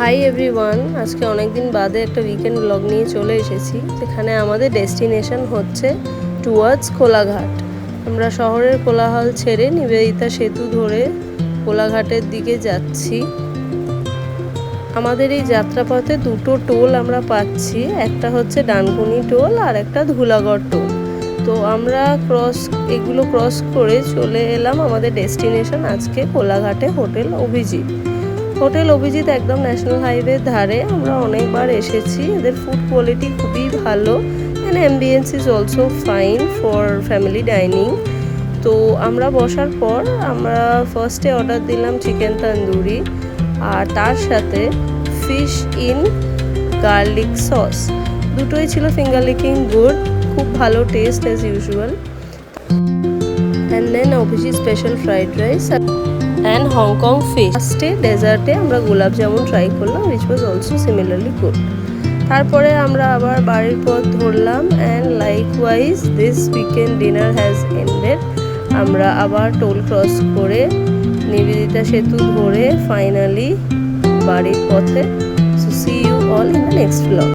Hi everyone, আজকে অনেক দিন বাদে একটা উইকেন্ড ব্লগ নিয়ে চলে এসেছি, যেখানে আমাদের ডেস্টিনেশন হচ্ছে টুয়ার্ডস কোলাঘাট। আমরা শহরের কোলাহল ছেড়ে নিবেদিতা সেতু ধরে কোলাঘাটের দিকে যাচ্ছি। আমাদের এই যাত্রাপথে দুটো টোল আমরা পাচ্ছি, একটা হচ্ছে ডানকুনি টোল আর একটা ধুলাগড় টোল। তো আমরা এগুলো ক্রস করে চলে এলাম আমাদের ডেস্টিনেশন আজকে কোলাঘাটে হোটেল অভিজিৎ একদম ন্যাশনাল হাইওয়ের ধারে। আমরা অনেকবার এসেছি, এদের ফুড কোয়ালিটি খুবই ভালো and ambience is also fine for family dining. তো আমরা বসার পর আমরা ফার্স্টে অর্ডার দিলাম চিকেন তন্দুরি আর তার সাথে ফিশ ইন গার্লিক সস। দুটোই ছিল ফিঙ্গার লিকিং গুড, খুব ভালো taste as usual. And then Abhijit special fried rice and Hong Kong fish. ফার্স্টে ডেজার্টে আমরা গোলাপ জামুন ট্রাই করলাম, which was also similarly good. তারপরে আমরা আবার বাড়ির পথ ধরলাম and likewise this weekend dinner has ended. আমরা আবার টোল ক্রস করে নিবেদিতা সেতু ধরে ফাইনালি বাড়ির পথে। So see you all in the next blog.